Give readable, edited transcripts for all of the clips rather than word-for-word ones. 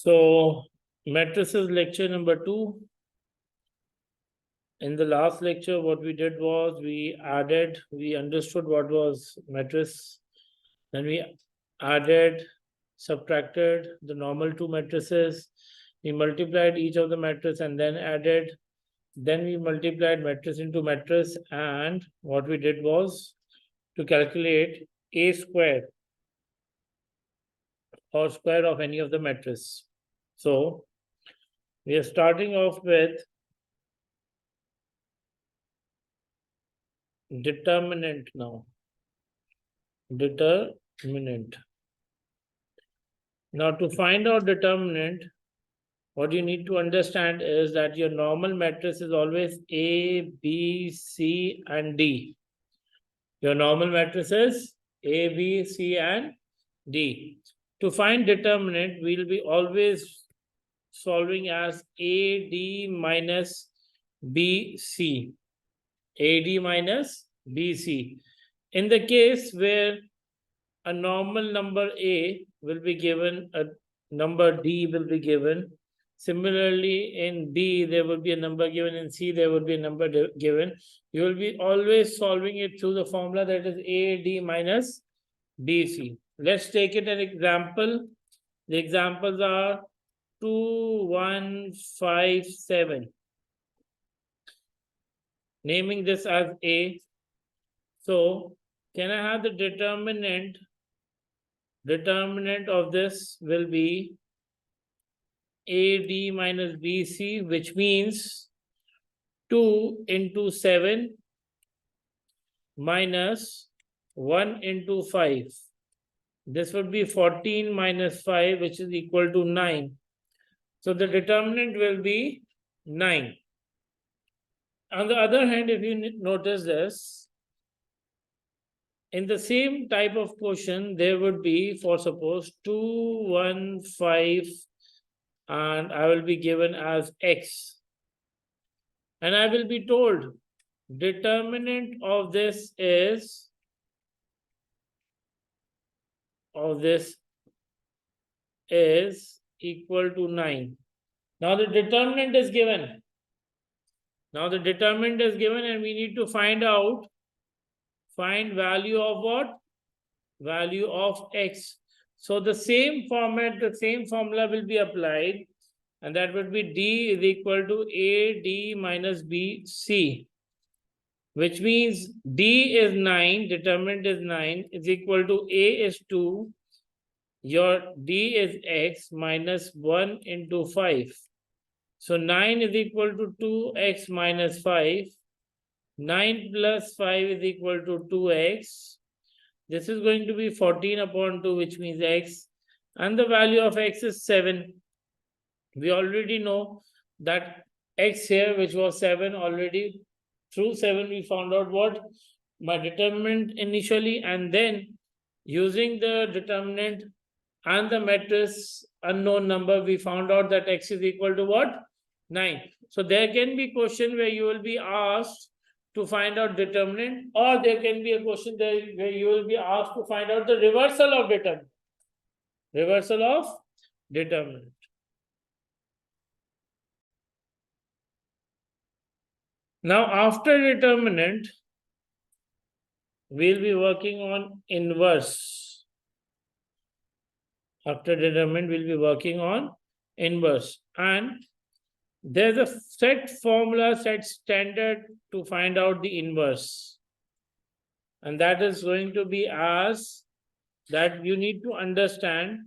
So, matrices lecture number 2. In the last lecture, what we did was we understood what was matrix. Then we added, subtracted the normal two matrices. We multiplied each of the matrices and then added. Then we multiplied matrix into matrix, and what we did was to calculate a square or square of any of the matrices. So, we are starting off with determinant now. Determinant. Now, to find out determinant, what you need to understand is that your normal matrix is always A, B, C, and D. Your normal matrix is A, B, C, and D. To find determinant, we'll be always solving as AD minus BC. AD minus BC. In the case where a normal number A will be given, a number D will be given. Similarly, in D, there will be a number given. In C, there will be a number given. You will be always solving it through the formula that is AD minus BC. Let's take it an example. The examples are 2, 1, 5, 7. Naming this as A. So, can I have the determinant? Determinant of this will be AD minus BC, which means 2 into 7 minus 1 into 5. This would be 14 minus 5, which is equal to 9. So the determinant will be 9. On the other hand, if you notice this, in the same type of question, there would be, for suppose, 2, 1, 5, and I will be given as X. And I will be told determinant of this is equal to 9. Now the determinant is given. Now the determinant is given and we need to find value of what? Value of X. So the same format, the same formula will be applied, and that would be D is equal to AD minus BC, which means D is 9, determinant is 9, is equal to A is 2, your D is X minus 1 into 5. So 9 is equal to 2X minus 5. 9 plus 5 is equal to 2X. This is going to be 14 upon 2, which means X. And the value of X is 7. We already know that X here, which was 7 already. Through 7, we found out what? My determinant initially. And then using the determinant and the matrix unknown number, we found out that X is equal to what? 9. So there can be question where you will be asked to find out determinant, or there can be a question there where you will be asked to find out the reversal of determinant. Reversal of determinant. Now, after determinant, we'll be working on inverse. After determinant, we'll be working on inverse. And there's a set formula, set standard to find out the inverse. And that is going to be as that you need to understand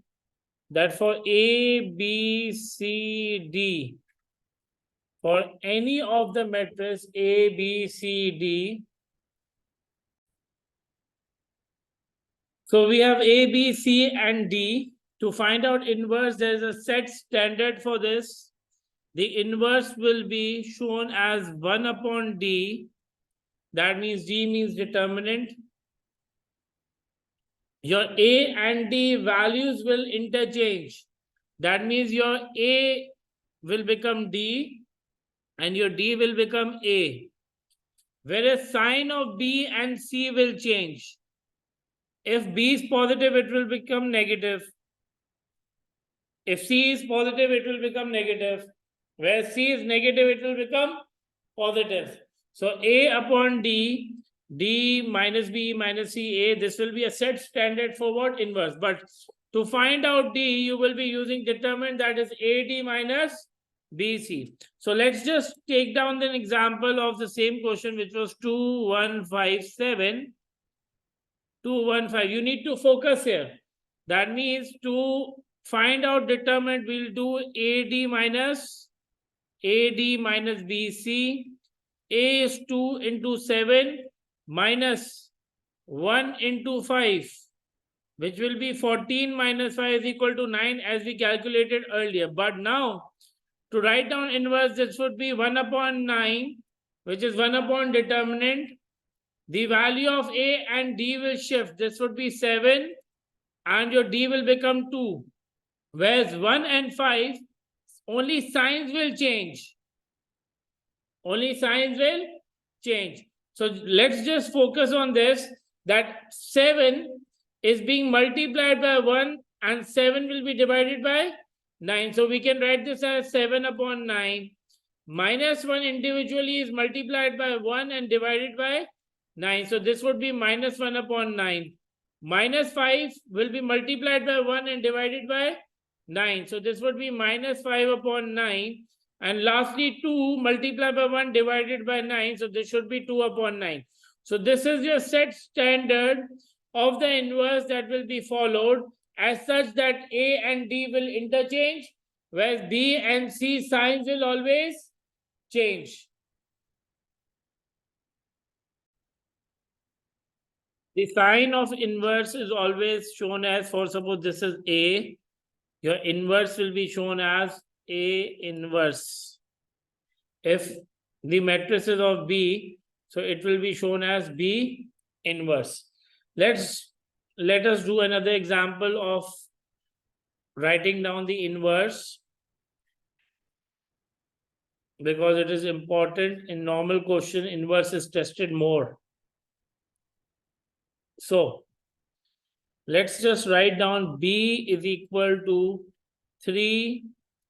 that for A, B, C, D, for any of the matrices A, B, C, D, so we have A, B, C, and D. To find out inverse, there is a set standard for this. The inverse will be shown as 1 upon D. That means D means determinant. Your A and D values will interchange. That means your A will become D and your D will become A. Whereas sign of B and C will change. If B is positive, it will become negative. If C is positive, it will become negative. Where C is negative, it will become positive. So A upon D, D minus B minus C, A, this will be a set standard for what? Inverse. But to find out D, you will be using determinant, that is AD minus BC. So let's just take down an example of the same question, which was 2157. 215. You need to focus here. That means to find out determinant, we'll do AD minus BC. A is 2 into 7 minus 1 into 5, which will be 14 minus 5 is equal to 9, as we calculated earlier. But now, to write down inverse, this would be 1 upon 9, which is 1 upon determinant. The value of A and D will shift. This would be 7 and your D will become 2. Whereas 1 and 5, only signs will change. Only signs will change. So let's just focus on this, that 7 is being multiplied by 1 and 7 will be divided by 9. So we can write this as 7 upon 9. Minus 1 individually is multiplied by 1 and divided by 9. So this would be minus 1 upon 9. Minus 5 will be multiplied by 1 and divided by 9. So this would be minus 5 upon 9. And lastly, 2 multiplied by 1 divided by 9. So this should be 2 upon 9. So this is your set standard of the inverse that will be followed, as such that A and D will interchange, whereas B and C signs will always change. The sign of inverse is always shown as, for suppose this is A, your inverse will be shown as A inverse. If the matrix is of B, so it will be shown as B inverse. Let us do another example of writing down the inverse, because it is important. In normal question, inverse is tested more. So let's just write down B is equal to 3,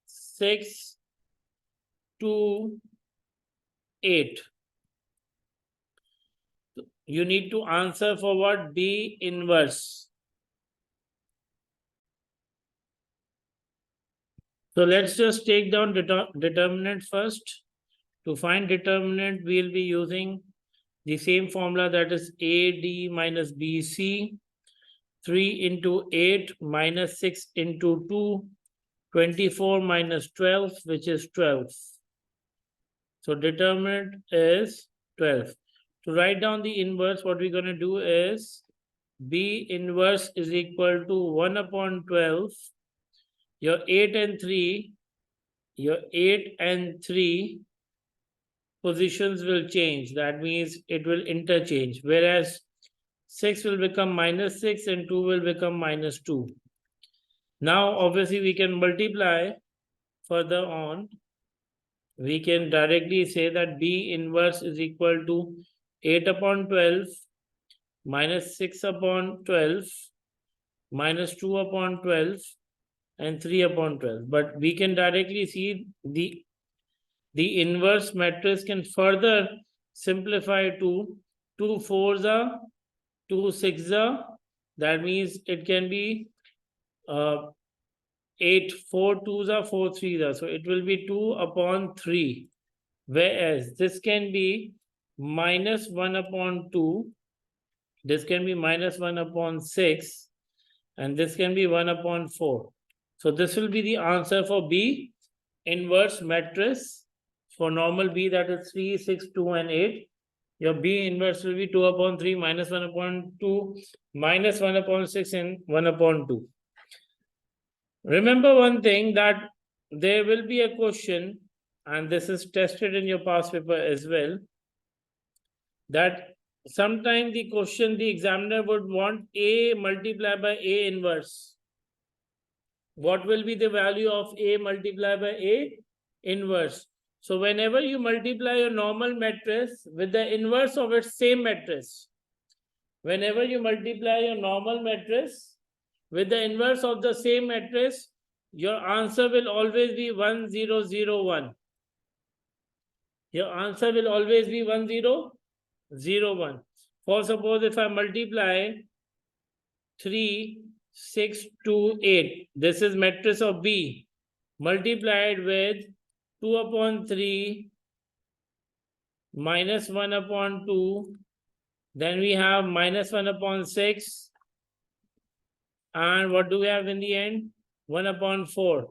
6, 2, 8. You need to answer for what? B inverse. So let's just take down determinant first. To find determinant, we'll be using the same formula, that is AD minus BC. 3 into 8 minus 6 into 2, 24 minus 12, which is 12. So determinant is 12. To write down the inverse, what we're going to do is B inverse is equal to 1 upon 12. Your 8 and 3, positions will change. That means it will interchange. Whereas 6 will become minus 6 and 2 will become minus 2. Now, obviously, we can multiply further on. We can directly say that B inverse is equal to 8 upon 12 minus 6 upon 12 minus 2 upon 12 and 3 upon 12. But we can directly see the inverse matrix can further simplify to 2 4s are 2 6s. That means it can be 8 4 2s are 4 3s. So it will be 2 upon 3. Whereas this can be minus 1 upon 2. This can be minus 1 upon 6. And this can be 1 upon 4. So this will be the answer for B inverse matrix. For normal B, that is 3, 6, 2, and 8. Your B inverse will be 2 upon 3, minus 1 upon 2, minus 1 upon 6, and 1 upon 2. Remember one thing, that there will be a question, and this is tested in your past paper as well, that sometimes the question, the examiner would want A multiplied by A inverse. What will be the value of A multiplied by A inverse? So whenever you multiply your normal matrix with the inverse of its same matrix, whenever you multiply your normal matrix with the inverse of the same matrix, your answer will always be 1001. Your answer will always be 1001. For suppose if I multiply 3, 6, 2, 8, this is matrix of B, multiplied with 2 upon 3 minus 1 upon 2, then we have minus 1 upon 6, and what do we have in the end? 1 upon 4.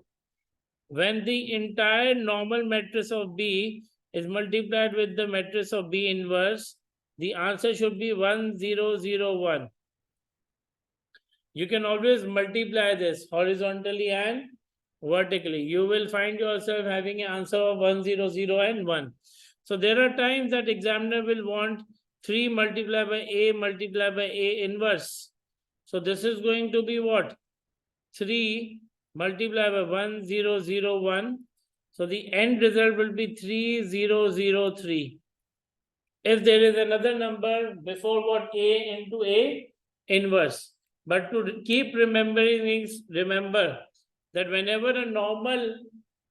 When the entire normal matrix of B is multiplied with the matrix of B inverse, the answer should be 1001. You can always multiply this horizontally and vertically. You will find yourself having an answer of 100 and 1. So there are times that examiner will want 3 multiplied by A inverse. So this is going to be what? 3 multiplied by 1001. So the end result will be 3003. If there is another number before what? A into A inverse. But to keep remembering things, remember that whenever a normal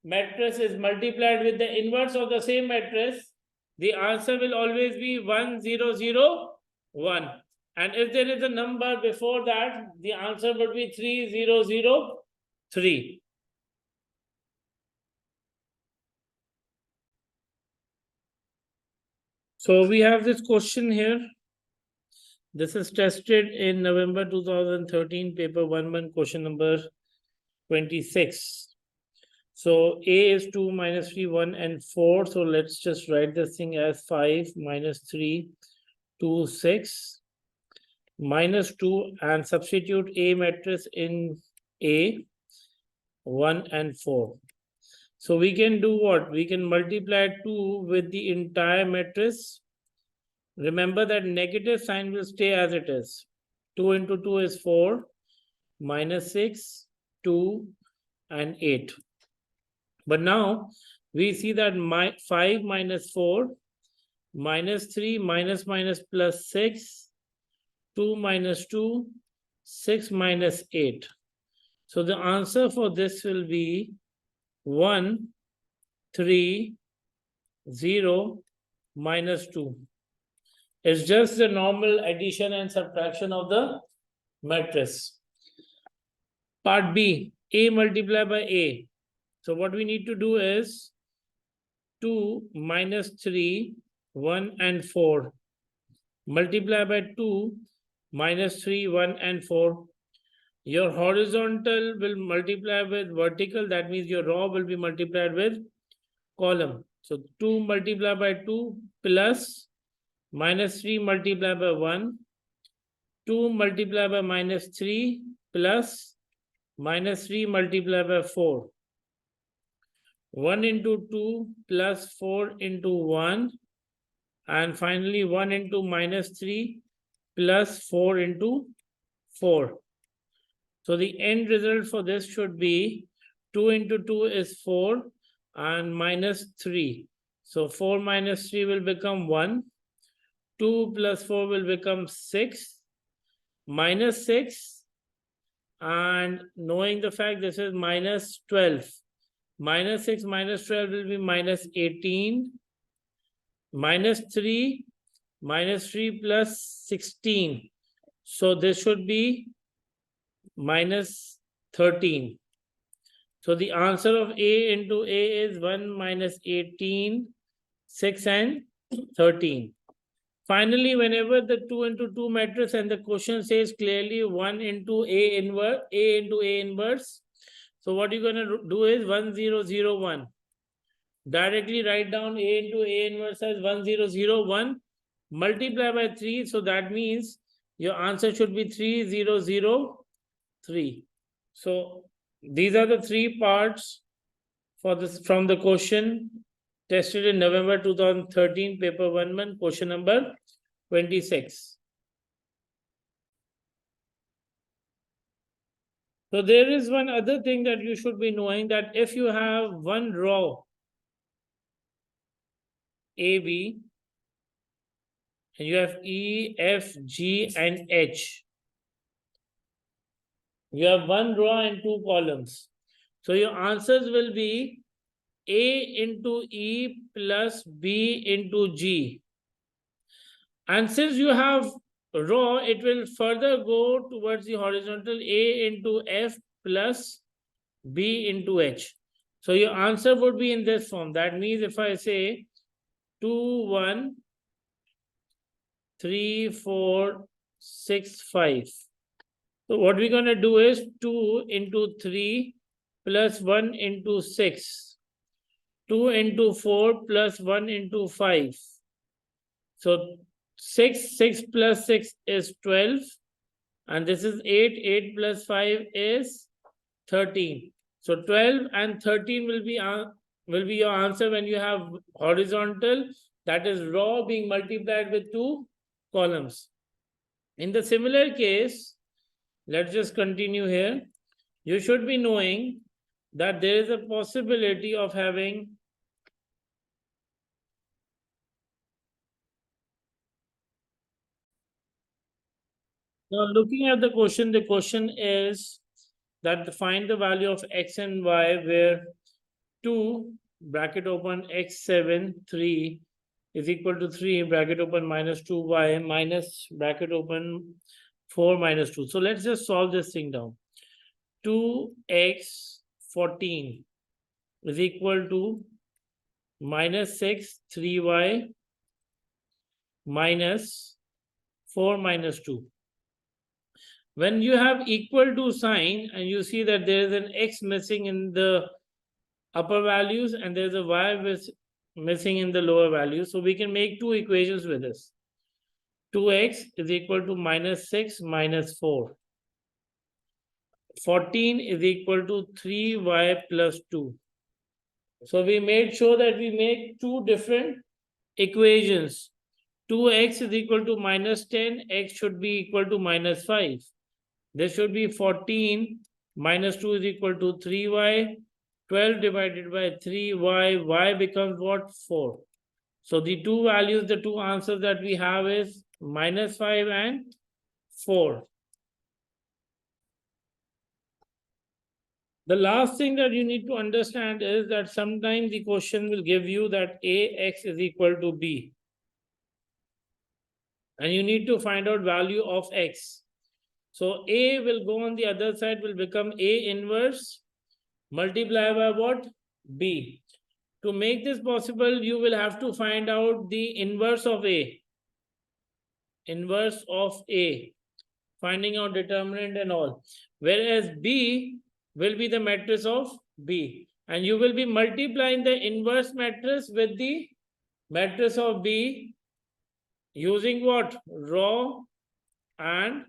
matrix is multiplied with the inverse of the same matrix, the answer will always be 1001. And if there is a number before that, the answer would be 3003. So we have this question here. This is tested in November 2013, paper 1-1, question number 26. So A is 2 minus 3, 1 and 4. So let's just write this thing as 5 minus 3, 2, 6 minus 2 and substitute A matrix in A, 1 and 4. So we can do what? We can multiply 2 with the entire matrix. Remember that negative sign will stay as it is. 2 into 2 is 4, minus 6, 2 and 8. But now we see that 5 minus 4, minus 3, minus plus 6, 2 minus 2, 6 minus 8. So the answer for this will be 1, 3, 0, minus 2. It's just the normal addition and subtraction of the matrix. Part B, A multiplied by A. So what we need to do is 2 minus 3, 1 and 4. Multiply by 2 minus 3, 1 and 4. Your horizontal will multiply with vertical. That means your row will be multiplied with column. So 2 multiplied by 2 plus minus 3 multiplied by 1, 2 multiplied by minus 3 plus minus 3 multiplied by 4, 1 into 2 plus 4 into 1, and finally 1 into minus 3 plus 4 into 4. So the end result for this should be 2 into 2 is 4 and minus 3. So 4 minus 3 will become 1. 2 plus 4 will become 6, minus 6, and knowing the fact this is minus 12. Minus 6 minus 12 will be minus 18, minus 3 plus 16. So this should be minus 13. So the answer of A into A is 1 minus 18, 6 and 13. Finally, whenever the 2 into 2 matrix and the question says clearly 1 into A inverse. So what you're going to do is 1001. Directly write down A into A inverse as 1001. Multiply by 3. So that means your answer should be 3003. So these are the 3 parts for this from the question tested in November 2013, paper 1-1, question number 26. So there is one other thing that you should be knowing, that if you have one row AB and you have E, F, G and H, you have one row and 2 columns. So your answers will be A into E plus B into G. And since you have row, it will further go towards the horizontal A into F plus B into H. So your answer would be in this form. That means if I say 2, 1, 3, 4, 6, 5. So what we're going to do is 2 into 3 plus 1 into 6. 2 into 4 plus 1 into 5. So 6 plus 6 is 12. And this is 8. 8 plus 5 is 13. So 12 and 13 will be your answer when you have horizontal, that is row being multiplied with 2 columns. In the similar case, let's just continue here. You should be knowing that there is a possibility of having now looking at the question is that find the value of x and y where 2 bracket open x7 3 is equal to 3 bracket open minus 2y minus bracket open 4 minus 2. So let's just solve this thing down. 2x14 is equal to minus 6 3y minus 4 minus 2. When you have equal to sign and you see that there is an x missing in the upper values and there's a y missing in the lower values, so we can make two equations with this. 2x is equal to minus 6 minus 4. 14 is equal to 3y plus 2. So we made sure that we make two different equations. 2x is equal to minus 10, x should be equal to minus 5. This should be 14 minus 2 is equal to 3y. 12 divided by 3y, y becomes what? 4. So the two values, the two answers that we have is minus 5 and 4. The last thing that you need to understand is that sometimes the question will give you that ax is equal to b. And you need to find out value of x. So a will go on the other side, will become a inverse multiply by what? B. To make this possible, you will have to find out the inverse of A. Inverse of A. Finding out determinant and all. Whereas B will be the matrix of B. And you will be multiplying the inverse matrix with the matrix of B using what? Row and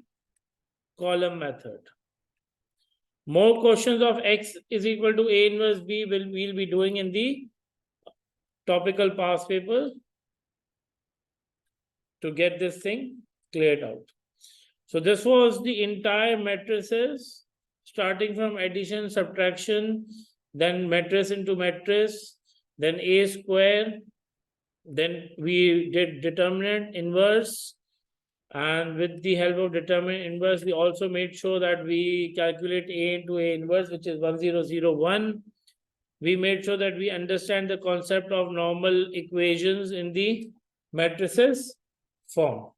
column method. More questions of x is equal to A inverse B we'll be doing in the topical past paper to get this thing cleared out. So this was the entire matrices, starting from addition, subtraction, then matrix into matrix, then A square, then we did determinant, inverse, and with the help of determinant inverse, we also made sure that we calculate A into A inverse, which is 1001. We made sure that we understand the concept of normal equations in the matrices form.